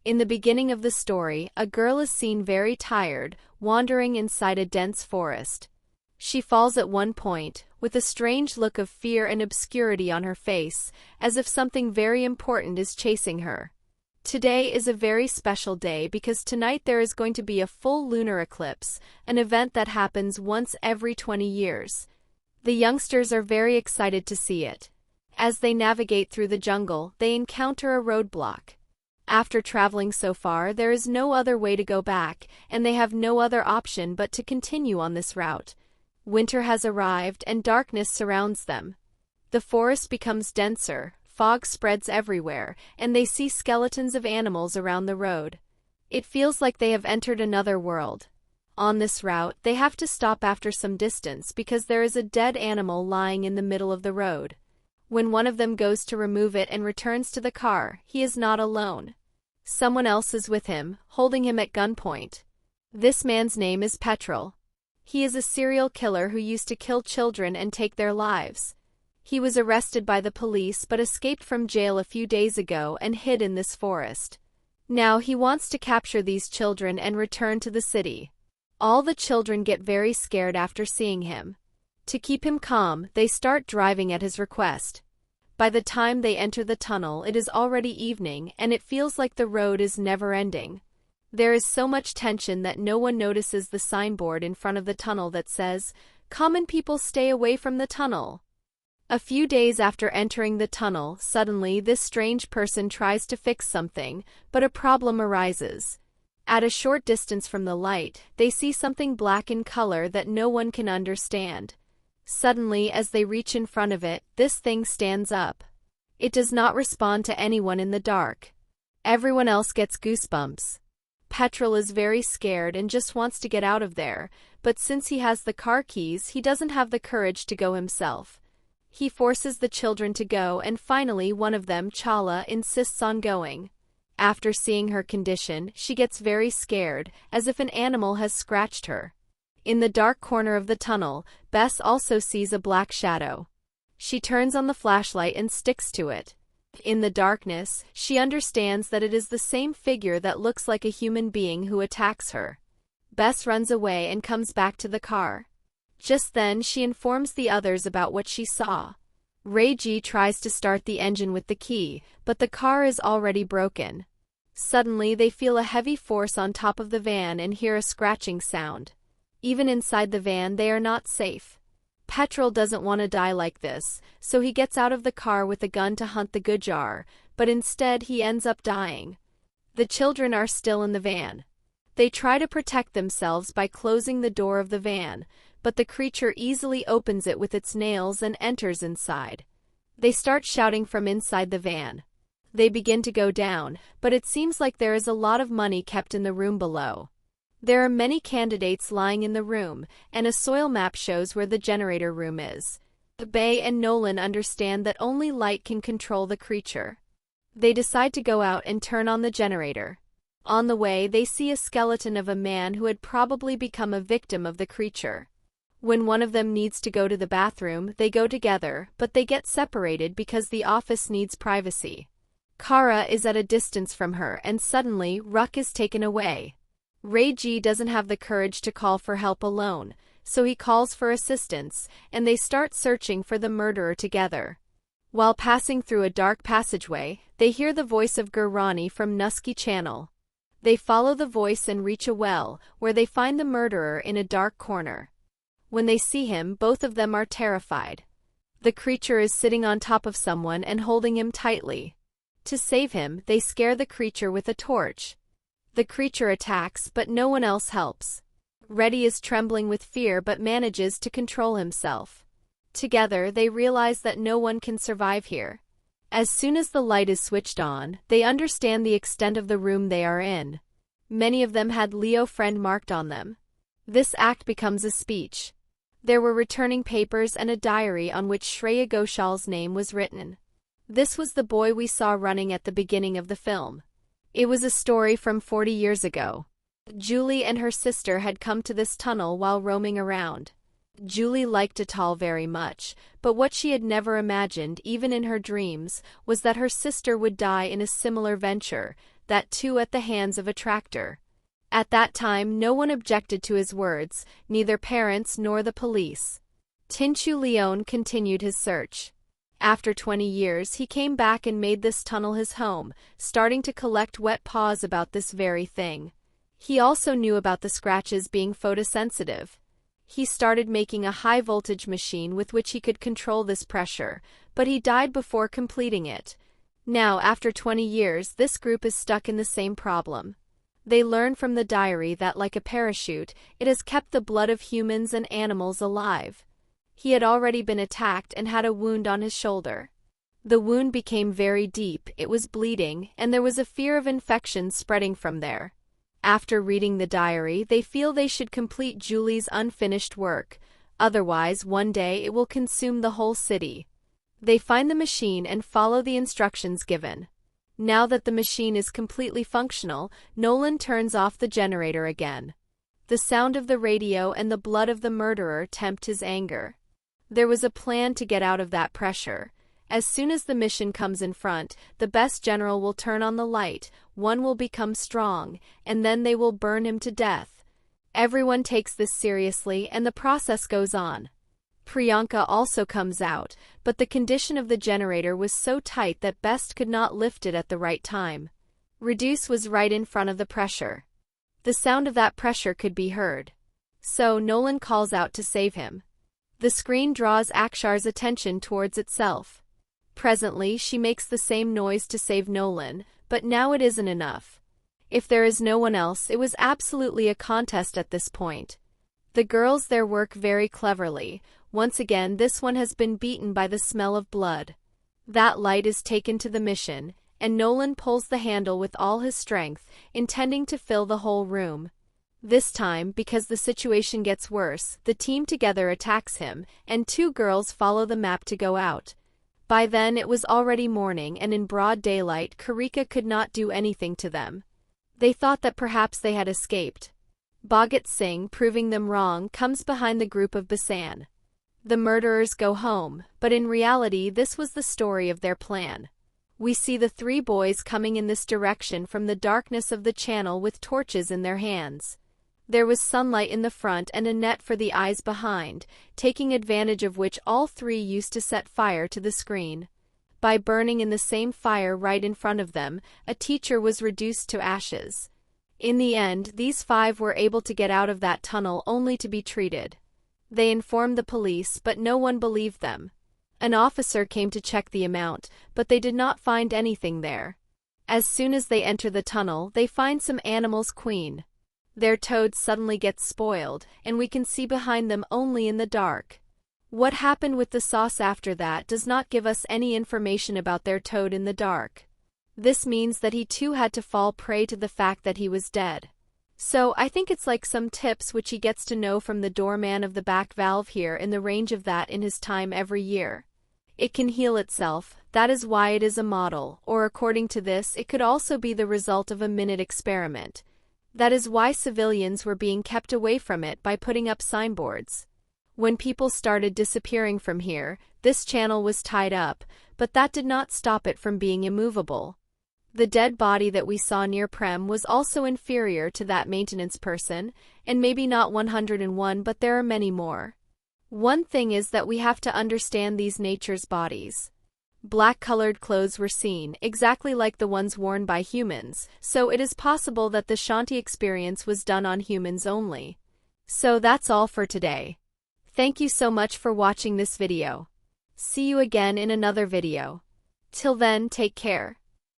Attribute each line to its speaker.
Speaker 1: In the beginning of the story, a girl is seen very tired, wandering inside a dense forest. She falls at one point, with a strange look of fear and obscurity on her face, as if something very important is chasing her. Today is a very special day because tonight there is going to be a full lunar eclipse, an event that happens once every 20 years. The youngsters are very excited to see it. As they navigate through the jungle, they encounter a roadblock. After traveling so far, there is no other way to go back, and they have no other option but to continue on this route. Winter has arrived and darkness surrounds them. The forest becomes denser, fog spreads everywhere, and they see skeletons of animals around the road. It feels like they have entered another world. On this route, they have to stop after some distance because there is a dead animal lying in the middle of the road. When one of them goes to remove it and returns to the car, he is not alone. Someone else is with him, holding him at gunpoint. This man's name is Petrol. He is a serial killer who used to kill children and take their lives. He was arrested by the police but escaped from jail a few days ago and hid in this forest. Now he wants to capture these children and return to the city. All the children get very scared after seeing him. To keep him calm, they start driving at his request. By the time they enter the tunnel, it is already evening and it feels like the road is never ending. There is so much tension that no one notices the signboard in front of the tunnel that says, "Common people stay away from the tunnel." A few days after entering the tunnel, suddenly this strange person tries to fix something, but a problem arises. At a short distance from the light, they see something black in color that no one can understand. Suddenly, as they reach in front of it, this thing stands up. It does not respond to anyone in the dark. Everyone else gets goosebumps. Petrol is very scared and just wants to get out of there, but since he has the car keys, he doesn't have the courage to go himself. He forces the children to go and finally one of them, Chala, insists on going. After seeing her condition, she gets very scared, as if an animal has scratched her. In the dark corner of the tunnel, Bess also sees a black shadow. She turns on the flashlight and sticks to it. In the darkness, she understands that it is the same figure that looks like a human being who attacks her. Bess runs away and comes back to the car. Just then she informs the others about what she saw. Ray-G tries to start the engine with the key, but the car is already broken. Suddenly they feel a heavy force on top of the van and hear a scratching sound. Even inside the van they are not safe. Petrol doesn't want to die like this, so he gets out of the car with a gun to hunt the Gujar, but instead he ends up dying. The children are still in the van. They try to protect themselves by closing the door of the van, but the creature easily opens it with its nails and enters inside. They start shouting from inside the van. They begin to go down, but it seems like there is a lot of money kept in the room below. There are many candidates lying in the room, and a soil map shows where the generator room is. Bay and Nolan understand that only light can control the creature. They decide to go out and turn on the generator. On the way, they see a skeleton of a man who had probably become a victim of the creature. When one of them needs to go to the bathroom, they go together, but they get separated because the office needs privacy. Kara is at a distance from her and suddenly, Ruck is taken away. Ray-G doesn't have the courage to call for help alone, so he calls for assistance, and they start searching for the murderer together. While passing through a dark passageway, they hear the voice of Gurrani from Nusky Channel. They follow the voice and reach a well, where they find the murderer in a dark corner. When they see him, both of them are terrified. The creature is sitting on top of someone and holding him tightly. To save him, they scare the creature with a torch. The creature attacks, but no one else helps. Reddy is trembling with fear but manages to control himself. Together, they realize that no one can survive here. As soon as the light is switched on, they understand the extent of the room they are in. Many of them had Leo friend marked on them. This act becomes a speech. There were returning papers and a diary on which Shreya Ghoshal's name was written. This was the boy we saw running at the beginning of the film. It was a story from 40 years ago. Julie and her sister had come to this tunnel while roaming around. Julie liked Atal very much, but what she had never imagined, even in her dreams, was that her sister would die in a similar venture, that too at the hands of a tractor. At that time no one objected to his words, neither parents nor the police. Tinchu Leon continued his search. After 20 years he came back and made this tunnel his home, starting to collect wet paws about this very thing. He also knew about the scratches being photosensitive. He started making a high-voltage machine with which he could control this pressure, but he died before completing it. Now, after 20 years, this group is stuck in the same problem. They learn from the diary that, like a parachute, it has kept the blood of humans and animals alive. He had already been attacked and had a wound on his shoulder. The wound became very deep, it was bleeding, and there was a fear of infection spreading from there. After reading the diary, they feel they should complete Julie's unfinished work, otherwise one day it will consume the whole city. They find the machine and follow the instructions given. Now that the machine is completely functional, Nolan turns off the generator again. The sound of the radio and the blood of the murderer tempt his anger. There was a plan to get out of that pressure. As soon as the mission comes in front, the best general will turn on the light, one will become strong, and then they will burn him to death. Everyone takes this seriously and the process goes on. Priyanka also comes out, but the condition of the generator was so tight that Best could not lift it at the right time. Reduce was right in front of the pressure. The sound of that pressure could be heard. So Nolan calls out to save him. The screen draws Akshar's attention towards itself. Presently she makes the same noise to save Nolan, but now it isn't enough. If there is no one else, it was absolutely a contest at this point. The girls there work very cleverly. Once again this one has been beaten by the smell of blood. That light is taken to the mission, and Nolan pulls the handle with all his strength, intending to fill the whole room. This time, because the situation gets worse, the team together attacks him, and two girls follow the map to go out. By then it was already morning and in broad daylight Karika could not do anything to them. They thought that perhaps they had escaped. Bhagat Singh, proving them wrong, comes behind the group of Basan. The murderers go home, but in reality this was the story of their plan. We see the three boys coming in this direction from the darkness of the channel with torches in their hands. There was sunlight in the front and a net for the eyes behind, taking advantage of which all three used to set fire to the screen. By burning in the same fire right in front of them, a teacher was reduced to ashes. In the end, these five were able to get out of that tunnel only to be treated. They informed the police, but no one believed them. An officer came to check the amount, but they did not find anything there. As soon as they enter the tunnel, they find some animals' queen. Their toad suddenly gets spoiled, and we can see behind them only in the dark. What happened with the sauce after that does not give us any information about their toad in the dark. This means that he too had to fall prey to the fact that he was dead. So I think it's like some tips which he gets to know from the doorman of the back valve here in the range of that in his time every year. It can heal itself, that is why it is a model, or according to this it could also be the result of a minute experiment. That is why civilians were being kept away from it by putting up signboards. When people started disappearing from here, this channel was tied up, but that did not stop it from being immovable. The dead body that we saw near Prem was also inferior to that maintenance person, and maybe not 101, but there are many more. One thing is that we have to understand these nature's bodies. Black-colored clothes were seen, exactly like the ones worn by humans, so it is possible that the Shanti experience was done on humans only. So that's all for today. Thank you so much for watching this video. See you again in another video. Till then, take care.